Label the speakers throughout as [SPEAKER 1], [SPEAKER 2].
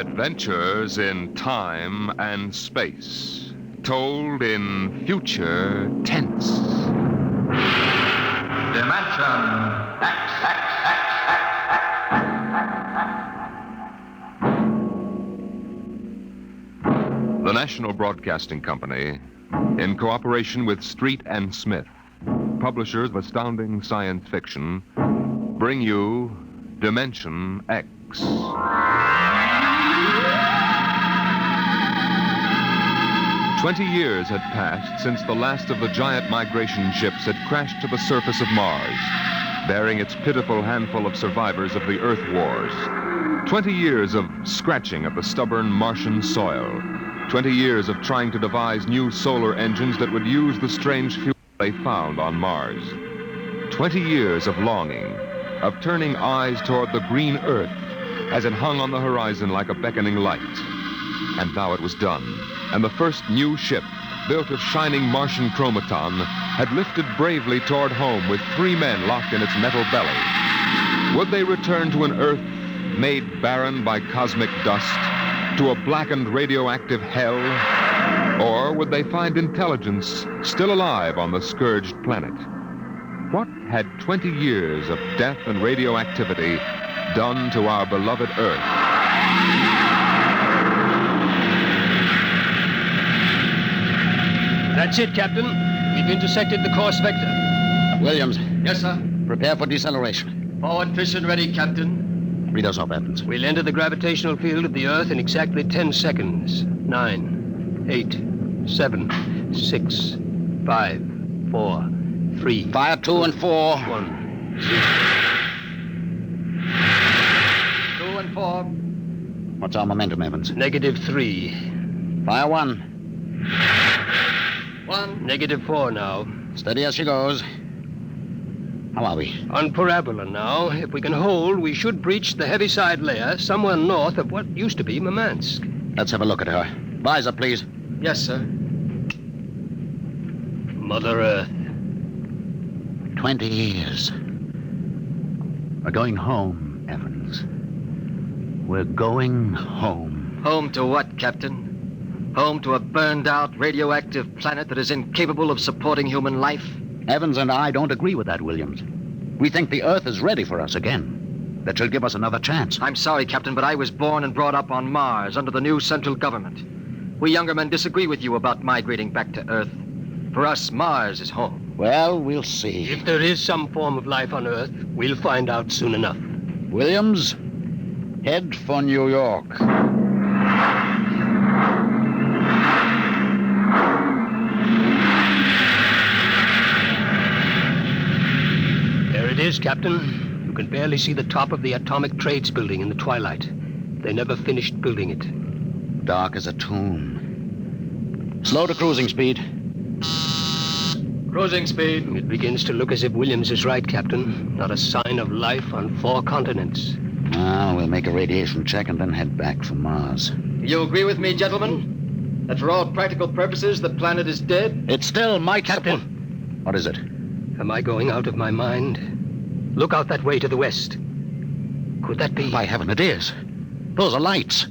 [SPEAKER 1] Adventures in time and space, told in future tense.
[SPEAKER 2] Dimension X.
[SPEAKER 1] The National Broadcasting Company, in cooperation with Street and Smith, publishers of astounding science fiction, bring you Dimension X. 20 years had passed since the last of the giant migration ships had crashed to the surface of Mars, bearing its pitiful handful of survivors of the Earth Wars. 20 years of scratching at the stubborn Martian soil. 20 years of trying to devise new solar engines that would use the strange fuel they found on Mars. 20 years of longing, of turning eyes toward the green Earth as it hung on the horizon like a beckoning light. And now it was done. And the first new ship, built of shining Martian chromaton, had lifted bravely toward home with 3 men locked in its metal belly. Would they return to an Earth made barren by cosmic dust, to a blackened radioactive hell? Or would they find intelligence still alive on the scourged planet? What had 20 years of death and radioactivity done to our beloved Earth?
[SPEAKER 3] That's it, Captain. We've intersected the course vector.
[SPEAKER 4] Williams.
[SPEAKER 5] Yes, sir.
[SPEAKER 4] Prepare for deceleration.
[SPEAKER 5] Forward fission ready, Captain.
[SPEAKER 4] Read us off, Evans.
[SPEAKER 3] We'll enter the gravitational field of the Earth in exactly 10 seconds. 9, 8, 7, 6, 5, 4, 3.
[SPEAKER 4] Fire 2 and 4.
[SPEAKER 3] 1, 0.
[SPEAKER 5] 2 and 4.
[SPEAKER 4] What's our momentum, Evans?
[SPEAKER 3] -3.
[SPEAKER 4] Fire 1.
[SPEAKER 5] 1.
[SPEAKER 3] -4 now.
[SPEAKER 4] Steady as she goes. How are we?
[SPEAKER 3] On parabola now. If we can hold, we should breach the heaviside layer somewhere north of what used to be Murmansk.
[SPEAKER 4] Let's have a look at her. Visor, please.
[SPEAKER 5] Yes, sir.
[SPEAKER 3] Mother Earth.
[SPEAKER 4] 20 years. We're going home, Evans. We're going home.
[SPEAKER 5] Home to what, Captain? Home to a burned-out radioactive planet that is incapable of supporting human life?
[SPEAKER 4] Evans and I don't agree with that, Williams. We think the Earth is ready for us again. That she'll give us another chance.
[SPEAKER 5] I'm sorry, Captain, but I was born and brought up on Mars under the new central government. We younger men disagree with you about migrating back to Earth. For us, Mars is home.
[SPEAKER 4] Well, we'll see.
[SPEAKER 3] If there is some form of life on Earth, we'll find out soon enough.
[SPEAKER 4] Williams, head for New York.
[SPEAKER 3] There it is, Captain. You can barely see the top of the Atomic Trades building in the twilight. They never finished building it.
[SPEAKER 4] Dark as a tomb. Slow to cruising speed.
[SPEAKER 5] Cruising speed.
[SPEAKER 3] It begins to look as if Williams is right, Captain. Not a sign of life on 4 continents.
[SPEAKER 4] Well, we'll make a radiation check and then head back for Mars.
[SPEAKER 5] You agree with me, gentlemen? That for all practical purposes, the planet is dead?
[SPEAKER 4] It still might...
[SPEAKER 3] Captain!
[SPEAKER 4] What is it?
[SPEAKER 3] Am I going out of my mind? Look out that way to the west. Could that be?
[SPEAKER 4] By heaven, it is. Those are lights.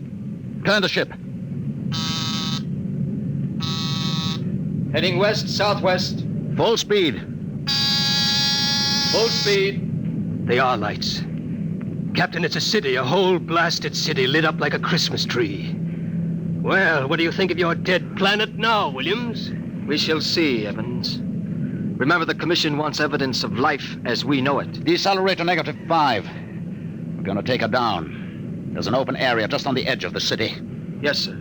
[SPEAKER 4] Turn the ship.
[SPEAKER 5] Heading west-southwest.
[SPEAKER 4] Full speed.
[SPEAKER 5] Full speed.
[SPEAKER 3] They are lights. Captain, it's a city, a whole blasted city lit up like a Christmas tree. Well, what do you think of your dead planet now, Williams?
[SPEAKER 5] We shall see, Evans. Remember, the Commission wants evidence of life as we know it.
[SPEAKER 4] Decelerate to -5. We're going to take her down. There's an open area just on the edge of the city.
[SPEAKER 5] Yes, sir.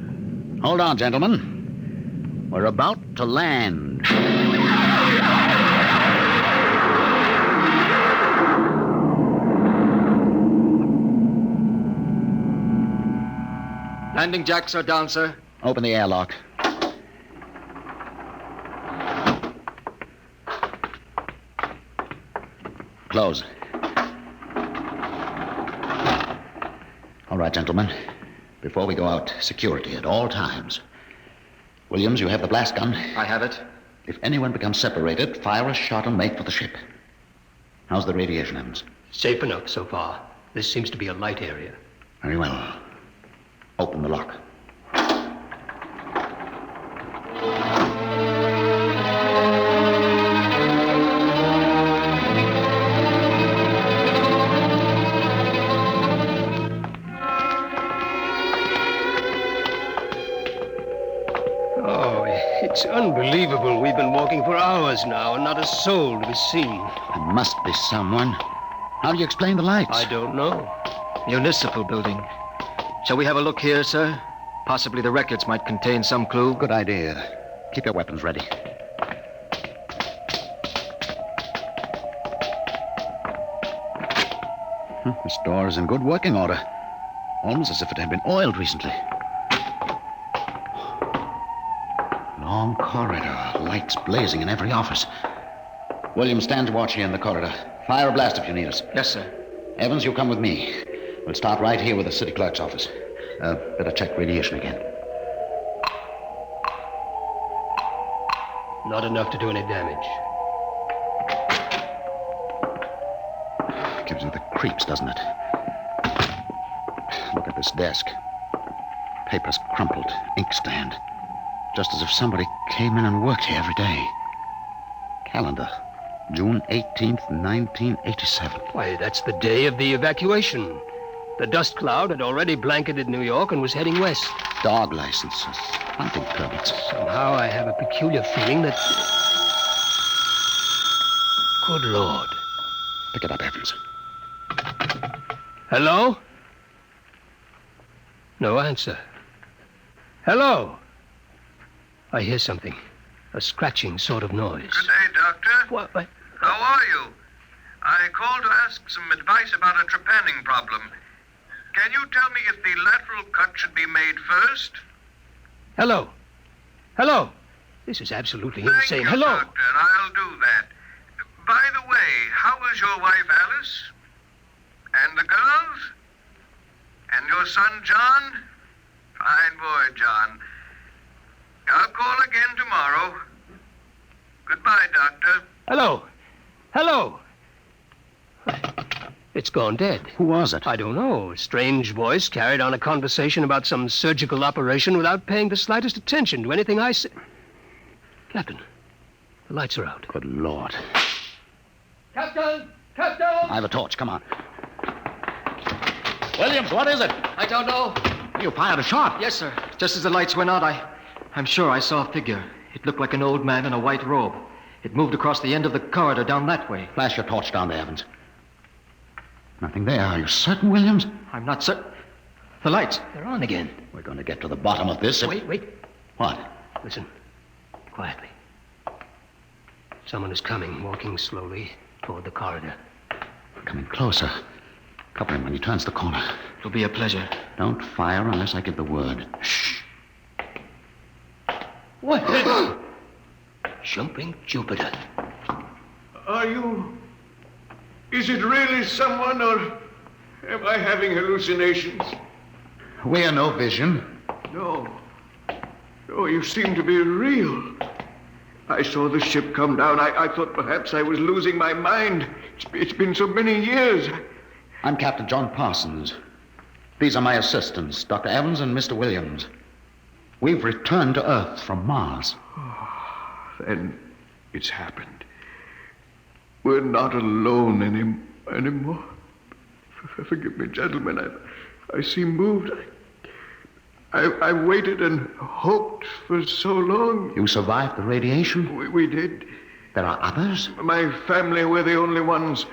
[SPEAKER 4] Hold on, gentlemen. We're about to land.
[SPEAKER 5] Landing jacks are down, sir.
[SPEAKER 4] Open the airlock. Close. All right, gentlemen. Before we go out, security at all times. Williams, you have the blast gun.
[SPEAKER 5] I have it.
[SPEAKER 4] If anyone becomes separated, fire a shot and make for the ship. How's the radiation, Evans?
[SPEAKER 3] Safe enough so far. This seems to be a light area.
[SPEAKER 4] Very well. Open the lock.
[SPEAKER 3] Oh, it's unbelievable. We've been walking for hours now, and not a soul to be seen.
[SPEAKER 4] There must be someone. How do you explain the lights?
[SPEAKER 3] I don't know.
[SPEAKER 5] Municipal building. Shall we have a look here, sir? Possibly the records might contain some clue.
[SPEAKER 4] Good idea. Keep your weapons ready. This door is in good working order. Almost as if it had been oiled recently. Long corridor, lights blazing in every office. William, stand watch here in the corridor. Fire a blast if you need us.
[SPEAKER 5] Yes, sir.
[SPEAKER 4] Evans, you come with me. We'll start right here with the city clerk's office. Better check radiation again.
[SPEAKER 3] Not enough to do any damage.
[SPEAKER 4] Gives you the creeps, doesn't it? Look at this desk. Papers crumpled, inkstand. Just as if somebody came in and worked here every day. Calendar. June 18th, 1987.
[SPEAKER 3] Why, that's the day of the evacuation. The dust cloud had already blanketed New York and was heading west.
[SPEAKER 4] Dog licenses, hunting permits.
[SPEAKER 3] Somehow I have a peculiar feeling that... Good Lord.
[SPEAKER 4] Pick it up, Evans.
[SPEAKER 3] Hello? No answer. Hello? I hear something. A scratching sort of noise.
[SPEAKER 2] Good day, Doctor.
[SPEAKER 3] What?
[SPEAKER 2] How are you? I called to ask some advice about a trepanning problem. Can you tell me if the lateral cut should be made first?
[SPEAKER 3] Hello? Hello? This is absolutely
[SPEAKER 2] Thank
[SPEAKER 3] insane.
[SPEAKER 2] you,
[SPEAKER 3] Hello?
[SPEAKER 2] Doctor. I'll do that. By the way, how is your wife, Alice? And the girls? And your son, John? Fine boy, John. I'll call again tomorrow. Goodbye, Doctor.
[SPEAKER 3] Hello? Hello? It's gone dead.
[SPEAKER 4] Who was it?
[SPEAKER 3] I don't know. A strange voice carried on a conversation about some surgical operation without paying the slightest attention to anything I said. Captain, the lights are out.
[SPEAKER 4] Good Lord.
[SPEAKER 3] Captain! Captain!
[SPEAKER 4] I have a torch. Come on. Williams, what is it?
[SPEAKER 5] I don't know.
[SPEAKER 4] You fired a shot.
[SPEAKER 5] Yes, sir. Just as the lights went out, I'm sure I saw a figure. It looked like an old man in a white robe. It moved across the end of the corridor down that way.
[SPEAKER 4] Flash your torch down there, Evans. Nothing there. Are you certain, Williams?
[SPEAKER 5] I'm not certain. The lights.
[SPEAKER 3] They're on again.
[SPEAKER 4] We're going to get to the bottom of this.
[SPEAKER 3] Wait.
[SPEAKER 4] What?
[SPEAKER 3] Listen. Quietly. Someone is coming, walking slowly toward the corridor.
[SPEAKER 4] Coming closer. Cover him when he turns the corner.
[SPEAKER 5] It'll be a pleasure.
[SPEAKER 4] Don't fire unless I give the word. Shh.
[SPEAKER 3] What? Jumping Jupiter.
[SPEAKER 2] Are you... Is it really someone, or am I having hallucinations?
[SPEAKER 4] We are no vision.
[SPEAKER 2] No. No, you seem to be real. I saw the ship come down. I thought perhaps I was losing my mind. It's been so many years.
[SPEAKER 4] I'm Captain John Parsons. These are my assistants, Dr. Evans and Mr. Williams. We've returned to Earth from Mars.
[SPEAKER 2] Then it's happened. We're not alone anymore. Forgive me, gentlemen. I seem moved. I waited and hoped for so long.
[SPEAKER 4] You survived the radiation?
[SPEAKER 2] We did.
[SPEAKER 4] There are others?
[SPEAKER 2] My family were the only ones.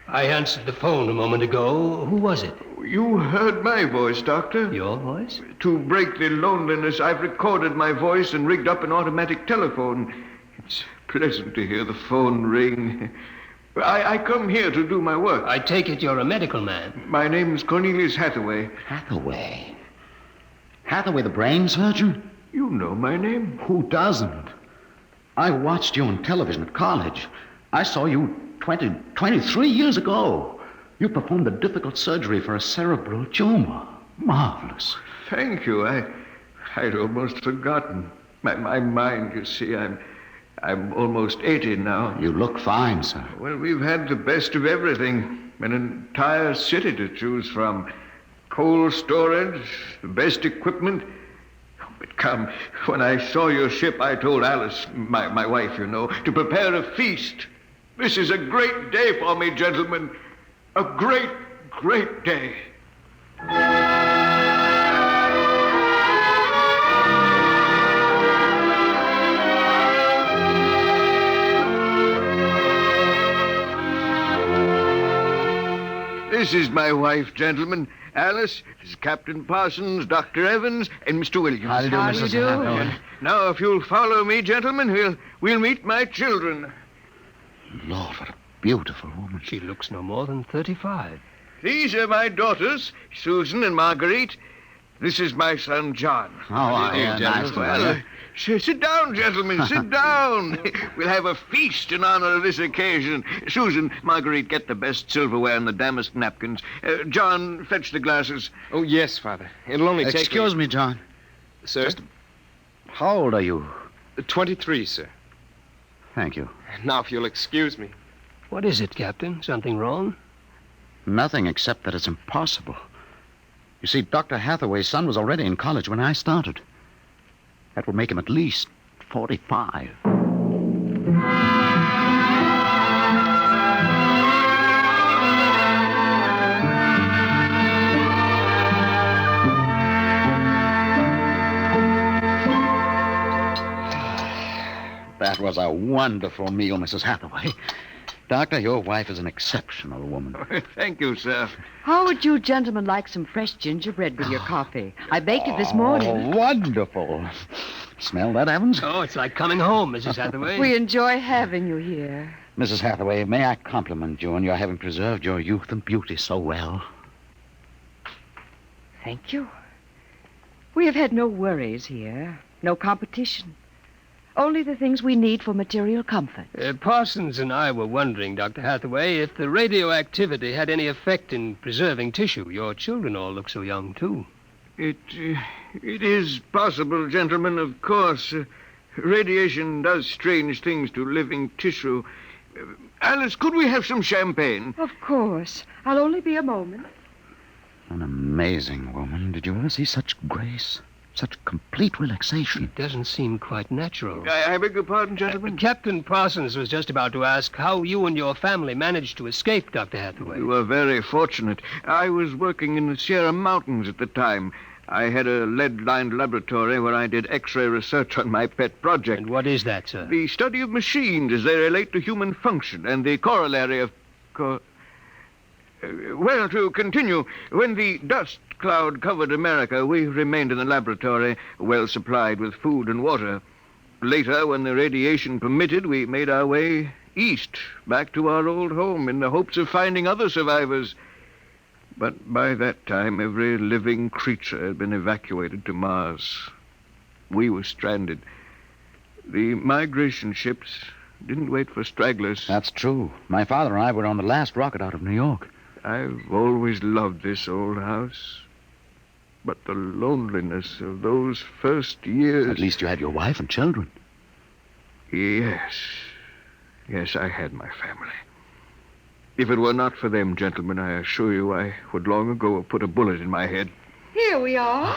[SPEAKER 3] I answered the phone a moment ago. Who was it?
[SPEAKER 2] You heard my voice, Doctor.
[SPEAKER 3] Your voice?
[SPEAKER 2] To break the loneliness, I've recorded my voice and rigged up an automatic telephone. It's pleasant to hear the phone ring. I come here to do my work.
[SPEAKER 3] I take it you're a medical man.
[SPEAKER 2] My name's Cornelius Hathaway.
[SPEAKER 4] Hathaway? Hathaway, the brain surgeon?
[SPEAKER 2] You know my name.
[SPEAKER 4] Who doesn't? I watched you on television at college. I saw you 23 years ago. You performed a difficult surgery for a cerebral tumor. Marvelous.
[SPEAKER 2] Thank you. I'd almost forgotten. My mind, you see, I'm almost 80 now.
[SPEAKER 4] You look fine, sir.
[SPEAKER 2] Well, we've had the best of everything. An entire city to choose from. Cold storage, the best equipment. But come, when I saw your ship, I told Alice, my wife, you know, to prepare a feast. This is a great day for me, gentlemen. A great, great day. This is my wife, gentlemen. Alice, this is Captain Parsons, Dr. Evans, and Mr. Williams.
[SPEAKER 4] How do you do, Mrs. Hathaway?
[SPEAKER 2] Now, if you'll follow me, gentlemen, we'll meet my children.
[SPEAKER 4] Lord, what a beautiful woman.
[SPEAKER 3] She looks no more than 35.
[SPEAKER 2] These are my daughters, Susan and Marguerite. This is my son, John.
[SPEAKER 4] Nice to
[SPEAKER 2] Well,
[SPEAKER 4] meet you.
[SPEAKER 2] sit down, gentlemen, sit down. We'll have a feast in honor of this occasion. Susan, Marguerite, get the best silverware and the damask napkins. John, fetch the glasses.
[SPEAKER 6] Oh, yes, Father. It'll only take...
[SPEAKER 4] Excuse me, John.
[SPEAKER 6] Sir?
[SPEAKER 4] How old are you?
[SPEAKER 6] 23, sir.
[SPEAKER 4] Thank you.
[SPEAKER 6] Now, if you'll excuse me.
[SPEAKER 3] What is it, Captain? Something wrong?
[SPEAKER 4] Nothing except that it's impossible. You see, Dr. Hathaway's son was already in college when I started. That would make him at least 45. That was a wonderful meal, Mrs. Hathaway. Doctor, your wife is an exceptional woman.
[SPEAKER 2] Thank you, sir.
[SPEAKER 7] How would you gentlemen like some fresh gingerbread with your coffee? I baked it this morning.
[SPEAKER 4] Oh, wonderful. Smell that, Evans?
[SPEAKER 3] Oh, it's like coming home, Mrs. Hathaway.
[SPEAKER 7] We enjoy having you here.
[SPEAKER 4] Mrs. Hathaway, may I compliment you on your having preserved your youth and beauty so well?
[SPEAKER 7] Thank you. We have had no worries here, no competition. Only the things we need for material comfort.
[SPEAKER 3] Parsons and I were wondering, Dr. Hathaway, if the radioactivity had any effect in preserving tissue. Your children all look so young, too.
[SPEAKER 2] It is possible, gentlemen, of course. Radiation does strange things to living tissue. Alice, could we have some champagne?
[SPEAKER 7] Of course. I'll only be a moment.
[SPEAKER 4] An amazing woman. Did you ever see such grace? Such complete relaxation.
[SPEAKER 3] It doesn't seem quite natural.
[SPEAKER 2] I beg your pardon, gentlemen?
[SPEAKER 3] Captain Parsons was just about to ask how you and your family managed to escape, Dr. Hathaway.
[SPEAKER 2] We were very fortunate. I was working in the Sierra Mountains at the time. I had a lead-lined laboratory where I did X-ray research on my pet project.
[SPEAKER 3] And what is that, sir?
[SPEAKER 2] The study of machines as they relate to human function and the corollary of... Well, to continue, when the dust cloud covered America, we remained in the laboratory, well supplied with food and water. Later, when the radiation permitted, we made our way east, back to our old home, in the hopes of finding other survivors. But by that time, every living creature had been evacuated to Mars. We were stranded. The migration ships didn't wait for stragglers.
[SPEAKER 4] That's true. My father and I were on the last rocket out of New York.
[SPEAKER 2] I've always loved this old house. But the loneliness of those first years...
[SPEAKER 4] At least you had your wife and children.
[SPEAKER 2] Yes. Yes, I had my family. If it were not for them, gentlemen, I assure you I would long ago have put a bullet in my head.
[SPEAKER 7] Here we are.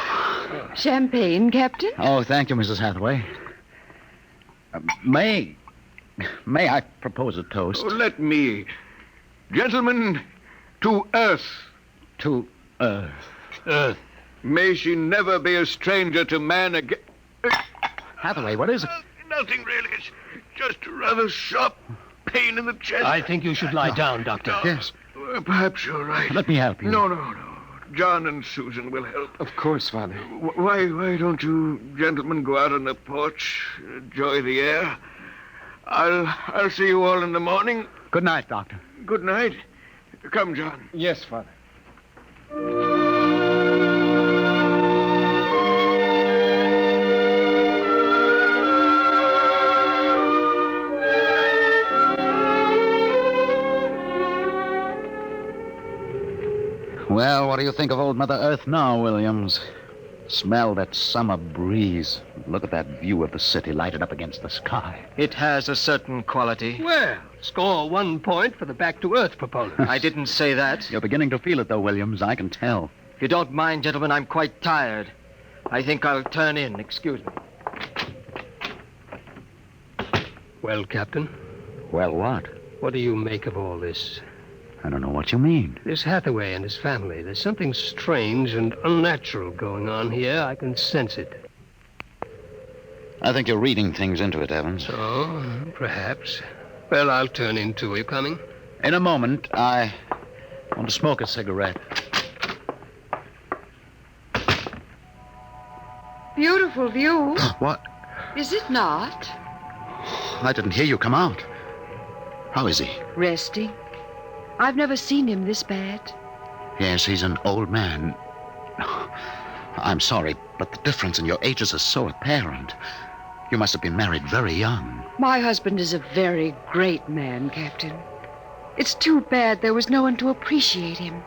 [SPEAKER 7] Champagne, Captain?
[SPEAKER 4] Oh, thank you, Mrs. Hathaway. May I propose a toast?
[SPEAKER 2] Oh, let me. Gentlemen, to Earth.
[SPEAKER 4] To Earth.
[SPEAKER 3] Earth.
[SPEAKER 2] May she never be a stranger to man again.
[SPEAKER 4] Hathaway, what is it?
[SPEAKER 2] Nothing really. It's just a rather sharp pain in the chest.
[SPEAKER 3] I think you should lie down, Doctor.
[SPEAKER 4] Yes.
[SPEAKER 2] Perhaps you're right.
[SPEAKER 4] Let me help you.
[SPEAKER 2] No. John and Susan will help.
[SPEAKER 6] Of course, Father.
[SPEAKER 2] Why don't you gentlemen go out on the porch, enjoy the air? I'll see you all in the morning.
[SPEAKER 4] Good night, Doctor.
[SPEAKER 2] Good night. Come, John.
[SPEAKER 6] Yes, Father.
[SPEAKER 4] Well, what do you think of old Mother Earth now, Williams? Smell that summer breeze. Look at that view of the city lighted up against the sky.
[SPEAKER 5] It has a certain quality.
[SPEAKER 3] Well, score 1 point for the back-to-earth proponent.
[SPEAKER 5] I didn't say that.
[SPEAKER 4] You're beginning to feel it, though, Williams. I can tell.
[SPEAKER 5] If you don't mind, gentlemen, I'm quite tired. I think I'll turn in. Excuse me.
[SPEAKER 3] Well, Captain,
[SPEAKER 4] Well, what?
[SPEAKER 3] what do you make of all this?
[SPEAKER 4] I don't know what you mean.
[SPEAKER 3] This Hathaway and his family. There's something strange and unnatural going on here. I can sense it.
[SPEAKER 4] I think you're reading things into it, Evans.
[SPEAKER 3] Oh, perhaps. Well, I'll turn in too. Are you coming?
[SPEAKER 4] In a moment, I want to smoke a cigarette.
[SPEAKER 7] Beautiful view,
[SPEAKER 4] What?
[SPEAKER 7] is it not?
[SPEAKER 4] I didn't hear you come out. How is he?
[SPEAKER 7] Resting. I've never seen him this bad.
[SPEAKER 4] Yes, he's an old man. I'm sorry, but the difference in your ages is so apparent. You must have been married very young.
[SPEAKER 7] My husband is a very great man, Captain. It's too bad there was no one to appreciate him.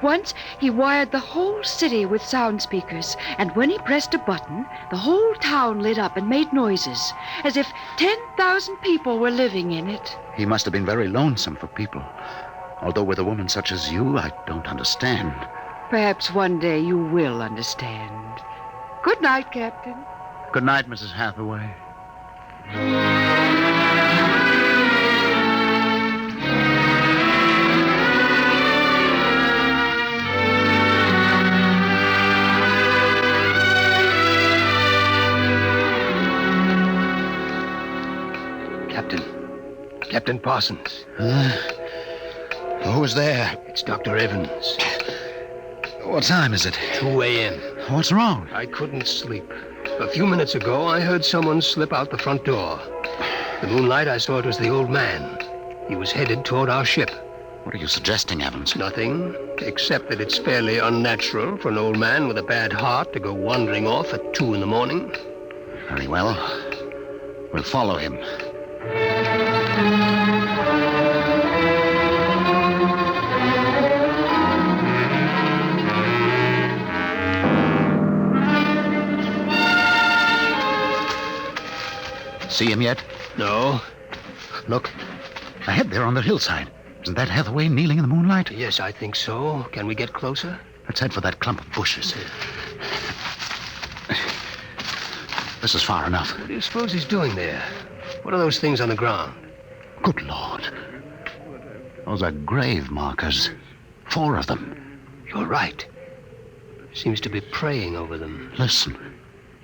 [SPEAKER 7] Once he wired the whole city with sound speakers, and when he pressed a button, the whole town lit up and made noises, as if 10,000 people were living in it.
[SPEAKER 4] He must have been very lonesome for people. Although with a woman such as you, I don't understand.
[SPEAKER 7] Perhaps one day you will understand. Good night, Captain.
[SPEAKER 4] Good night, Mrs. Hathaway.
[SPEAKER 3] Captain Parsons.
[SPEAKER 4] Who is there?
[SPEAKER 3] It's Dr. Evans.
[SPEAKER 4] What time is it?
[SPEAKER 3] 2 a.m.
[SPEAKER 4] What's wrong?
[SPEAKER 3] I couldn't sleep. A few minutes ago, I heard someone slip out the front door. The moonlight, I saw it was the old man. He was headed toward our ship.
[SPEAKER 4] What are you suggesting, Evans?
[SPEAKER 3] Nothing, except that it's fairly unnatural for an old man with a bad heart to go wandering off at 2 in the morning.
[SPEAKER 4] Very well. We'll follow him. See him yet?
[SPEAKER 3] No.
[SPEAKER 4] Look, ahead there on the hillside. Isn't that Hathaway kneeling in the moonlight?
[SPEAKER 3] Yes, I think so. Can we get closer?
[SPEAKER 4] Let's head for that clump of bushes. This is far enough.
[SPEAKER 3] What do you suppose he's doing there? What are those things on the ground?
[SPEAKER 4] Good Lord. Those are grave markers. 4 of them.
[SPEAKER 3] You're right. Seems to be praying over them.
[SPEAKER 4] Listen.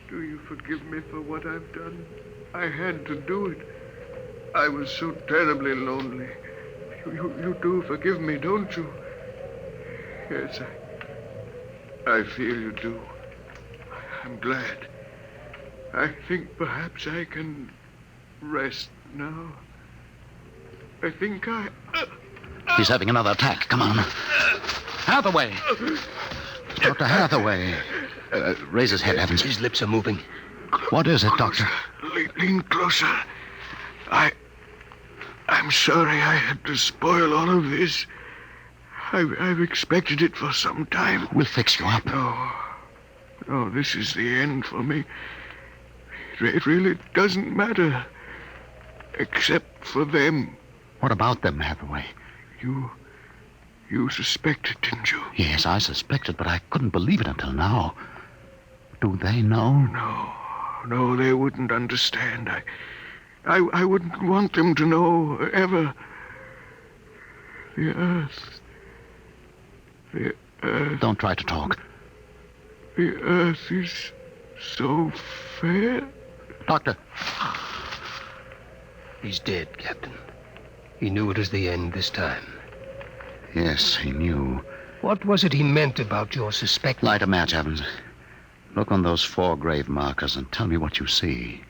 [SPEAKER 2] Do you forgive me for what I've done? I had to do it. I was so terribly lonely. You do forgive me, don't you? Yes, I feel you do. I'm glad. I think perhaps I can rest now. I think
[SPEAKER 4] He's having another attack. Come on. Hathaway! Dr. Hathaway. Raise his head, Evans.
[SPEAKER 3] His lips are moving.
[SPEAKER 4] What is it, Doctor?
[SPEAKER 2] Lean closer. I'm sorry I had to spoil all of this. I've expected it for some time.
[SPEAKER 4] We'll fix you up.
[SPEAKER 2] No, this is the end for me. It really doesn't matter. Except for them.
[SPEAKER 4] What about them, Hathaway?
[SPEAKER 2] You suspected, didn't you?
[SPEAKER 4] Yes, I suspected, but I couldn't believe it until now. Do they know?
[SPEAKER 2] No, they wouldn't understand. I wouldn't want them to know, ever. The Earth.
[SPEAKER 4] Don't try to talk.
[SPEAKER 2] The Earth is so fair.
[SPEAKER 4] Doctor.
[SPEAKER 3] He's dead, Captain. He knew it was the end this time.
[SPEAKER 4] Yes, he knew.
[SPEAKER 3] What was it he meant about your suspecting?
[SPEAKER 4] Light a match, Evans. Look on those 4 grave markers and tell me what you see.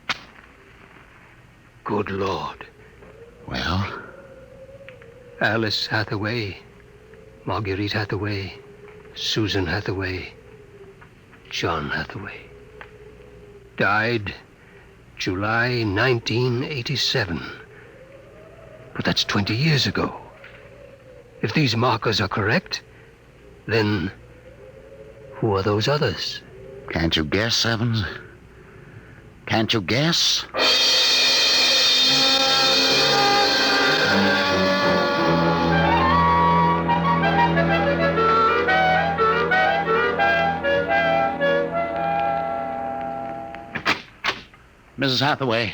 [SPEAKER 3] Good Lord.
[SPEAKER 4] Well?
[SPEAKER 3] Alice Hathaway, Marguerite Hathaway, Susan Hathaway, John Hathaway. Died July 1987. But that's 20 years ago. If these markers are correct, then who are those others?
[SPEAKER 4] Can't you guess, Evans? Can't you guess? Mrs. Hathaway,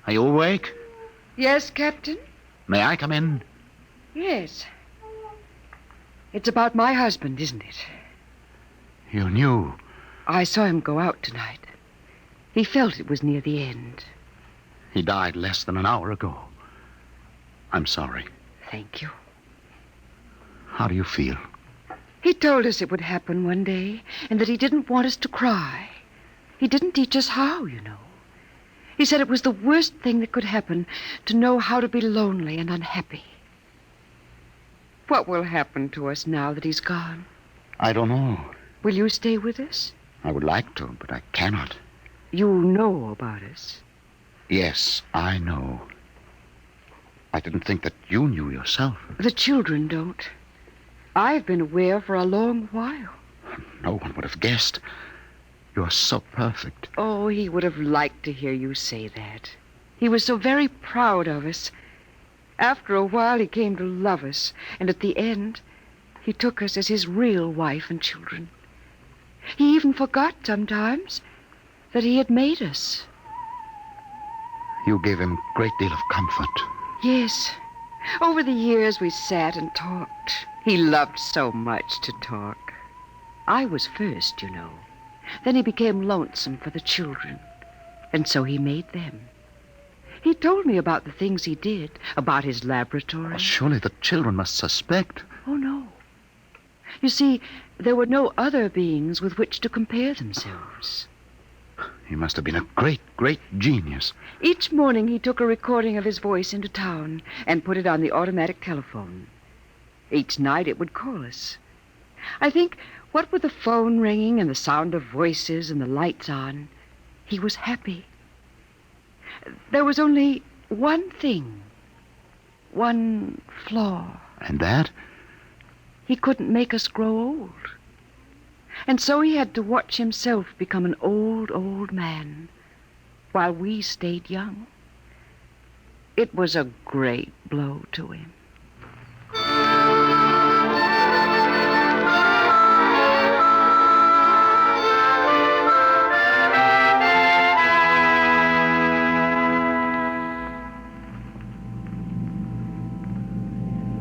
[SPEAKER 4] are you awake?
[SPEAKER 7] Yes, Captain?
[SPEAKER 4] May I come in?
[SPEAKER 7] Yes. It's about my husband, isn't it?
[SPEAKER 4] You knew.
[SPEAKER 7] I saw him go out tonight. He felt it was near the end.
[SPEAKER 4] He died less than an hour ago. I'm sorry.
[SPEAKER 7] Thank you.
[SPEAKER 4] How do you feel?
[SPEAKER 7] He told us it would happen one day, and that he didn't want us to cry. He didn't teach us how, you know. He said it was the worst thing that could happen, to know how to be lonely and unhappy. What will happen to us now that he's gone?
[SPEAKER 4] I don't know.
[SPEAKER 7] Will you stay with us?
[SPEAKER 4] I would like to, but I cannot.
[SPEAKER 7] You know about us.
[SPEAKER 4] Yes, I know. I didn't think that you knew yourself.
[SPEAKER 7] The children don't. I've been aware for a long while.
[SPEAKER 4] No one would have guessed. You're so perfect.
[SPEAKER 7] Oh, he would have liked to hear you say that. He was so very proud of us. After a while, he came to love us, and at the end, he took us as his real wife and children. He even forgot sometimes that he had made us.
[SPEAKER 4] You gave him a great deal of comfort.
[SPEAKER 7] Yes. Over the years, we sat and talked. He loved so much to talk. I was first, you know. Then he became lonesome for the children, and so he made them. He told me about the things he did, about his laboratory.
[SPEAKER 4] Well, surely the children must suspect.
[SPEAKER 7] Oh, no. You see, there were no other beings with which to compare themselves.
[SPEAKER 4] He must have been a great, great genius.
[SPEAKER 7] Each morning he took a recording of his voice into town and put it on the automatic telephone. Each night it would call us. I think, what with the phone ringing and the sound of voices and the lights on, he was happy. There was only one thing, one flaw.
[SPEAKER 4] And that?
[SPEAKER 7] He couldn't make us grow old. And so he had to watch himself become an old, old man while we stayed young. It was a great blow to him.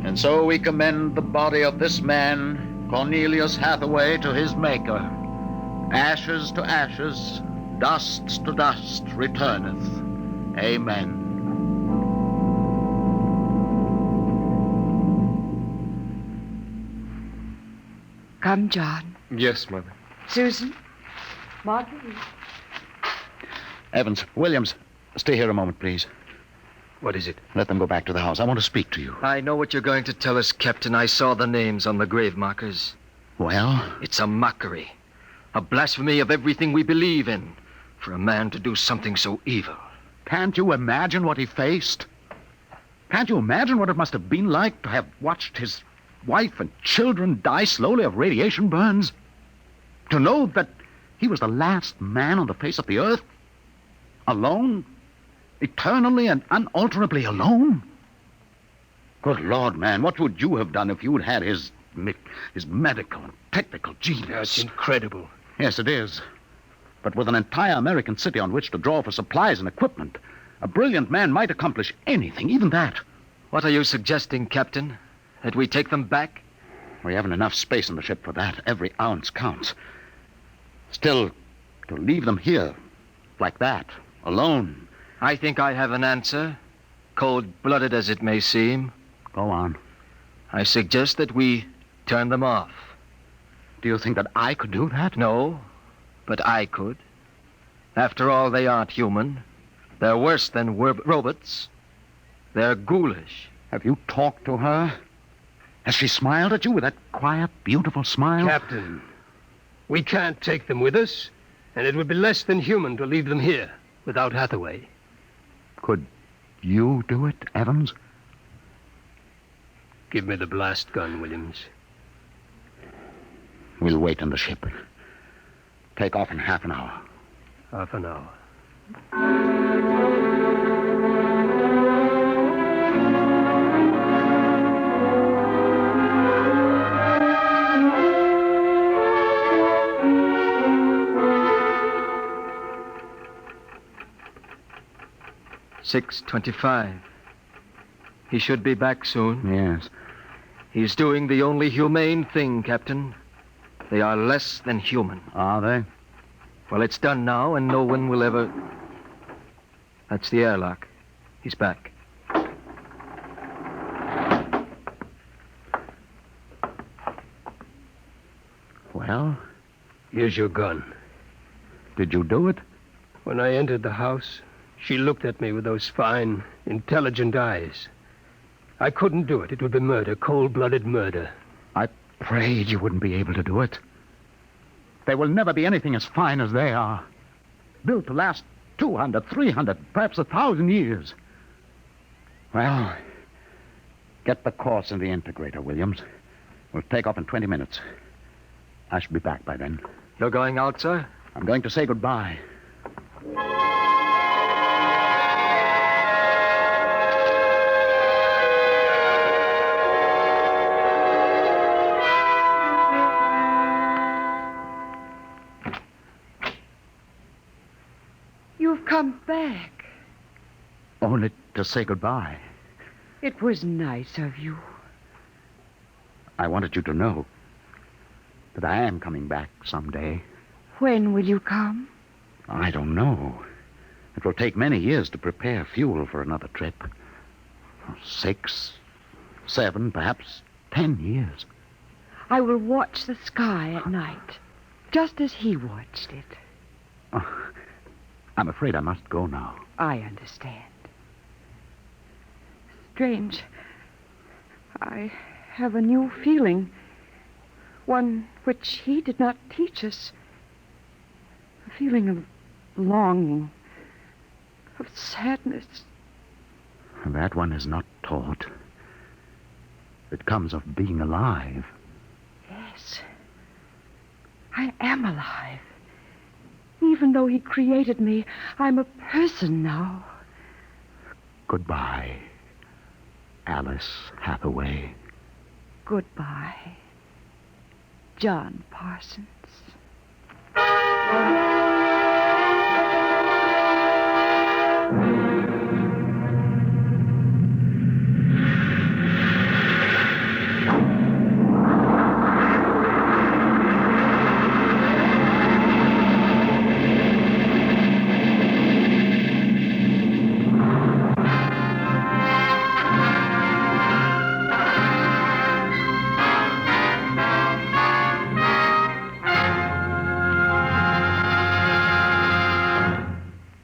[SPEAKER 4] And so we commend the body of this man, Cornelius Hathaway, to his Maker. Ashes to ashes, dust to dust returneth. Amen.
[SPEAKER 7] Come, John.
[SPEAKER 6] Yes, Mother.
[SPEAKER 7] Susan. Marguerite.
[SPEAKER 4] Evans, Williams, stay here a moment, please.
[SPEAKER 3] What is it?
[SPEAKER 4] Let them go back to the house. I want to speak to you.
[SPEAKER 5] I know what you're going to tell us, Captain. I saw the names on the grave markers.
[SPEAKER 4] Well?
[SPEAKER 5] It's a mockery. A blasphemy of everything we believe in. For a man to do something so evil.
[SPEAKER 4] Can't you imagine what he faced? Can't you imagine what it must have been like to have watched his wife and children die slowly of radiation burns? To know that he was the last man on the face of the earth? Alone? Eternally and unalterably alone? Good Lord, man, what would you have done if you'd had his medical and technical genius?
[SPEAKER 3] That's incredible.
[SPEAKER 4] Yes, it is. But with an entire American city on which to draw for supplies and equipment, a brilliant man might accomplish anything, even that.
[SPEAKER 5] What are you suggesting, Captain? That we take them back?
[SPEAKER 4] We haven't enough space in the ship for that. Every ounce counts. Still, to leave them here, like that, alone.
[SPEAKER 5] I think I have an answer, cold-blooded as it may seem.
[SPEAKER 4] Go on.
[SPEAKER 5] I suggest that we turn them off.
[SPEAKER 4] Do you think that I could do that?
[SPEAKER 5] No, but I could. After all, they aren't human. They're worse than robots. They're ghoulish.
[SPEAKER 4] Have you talked to her? Has she smiled at you with that quiet, beautiful smile?
[SPEAKER 3] Captain, we can't take them with us, and it would be less than human to leave them here without Hathaway.
[SPEAKER 4] Could you do it, Evans?
[SPEAKER 3] Give me the blast gun, Williams.
[SPEAKER 4] We'll wait in the ship. Take off in half an hour.
[SPEAKER 3] Half an hour.
[SPEAKER 5] 6:25. He should be back soon.
[SPEAKER 4] Yes.
[SPEAKER 5] He's doing the only humane thing, Captain. They are less than human.
[SPEAKER 4] Are they?
[SPEAKER 5] Well, it's done now, and no one will ever... That's the airlock. He's back.
[SPEAKER 4] Well,
[SPEAKER 3] Here's your gun.
[SPEAKER 4] did you do it?
[SPEAKER 3] When I entered the house, she looked at me with those fine, intelligent eyes. I couldn't do it. It would be murder, cold-blooded murder.
[SPEAKER 4] I prayed you wouldn't be able to do it. There will never be anything as fine as they are. Built to last 200, 300, perhaps 1,000 years. Well, get the course in the integrator, Williams. We'll take off in 20 minutes. I shall be back by then.
[SPEAKER 5] You're going out, sir?
[SPEAKER 4] I'm going to say goodbye.
[SPEAKER 7] You've come back.
[SPEAKER 4] Only to say goodbye.
[SPEAKER 7] It was nice of you.
[SPEAKER 4] I wanted you to know that I am coming back someday.
[SPEAKER 7] When will you come?
[SPEAKER 4] I don't know. It will take many years to prepare fuel for another trip. 6, 7, perhaps 10 years.
[SPEAKER 7] I will watch the sky at night, just as he watched it.
[SPEAKER 4] Oh, I'm afraid I must go now.
[SPEAKER 7] I understand. Strange. I have a new feeling. One which he did not teach us. A feeling of longing, of sadness.
[SPEAKER 4] That one is not taught. It comes of being alive.
[SPEAKER 7] Yes. I am alive. Even though he created me, I'm a person now.
[SPEAKER 4] Goodbye, Alice Hathaway.
[SPEAKER 7] Goodbye, John Parsons.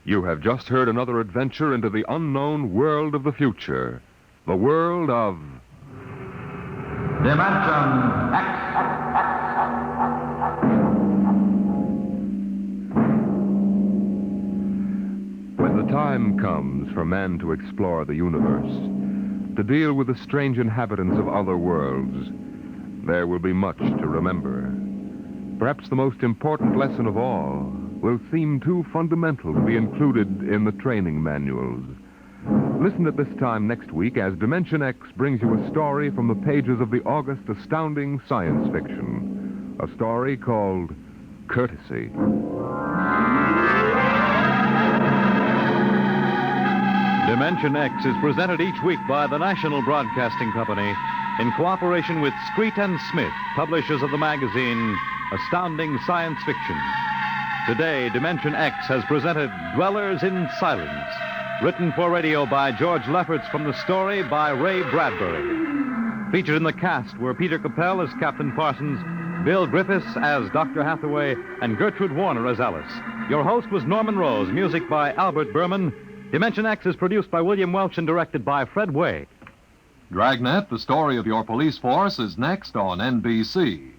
[SPEAKER 1] You have just heard another adventure into the unknown world of the future. The world of...
[SPEAKER 8] Dimension X.
[SPEAKER 1] When the time comes for man to explore the universe, to deal with the strange inhabitants of other worlds, there will be much to remember. Perhaps the most important lesson of all will seem too fundamental to be included in the training manuals. Listen at this time next week as Dimension X brings you a story from the pages of the August astounding science fiction. A story called Courtesy.
[SPEAKER 9] Dimension X is presented each week by the National Broadcasting Company in cooperation with Street and Smith, publishers of the magazine Astounding Science Fiction. Today, Dimension X has presented Dwellers in Silence, written for radio by George Lefferts from the story by Ray Bradbury. Featured in the cast were Peter Capell as Captain Parsons, Bill Griffiths as Dr. Hathaway, and Gertrude Warner as Alice. Your host was Norman Rose, music by Albert Berman. Dimension X is produced by William Welch and directed by Fred Way.
[SPEAKER 10] Dragnet, the story of your police force, is next on NBC.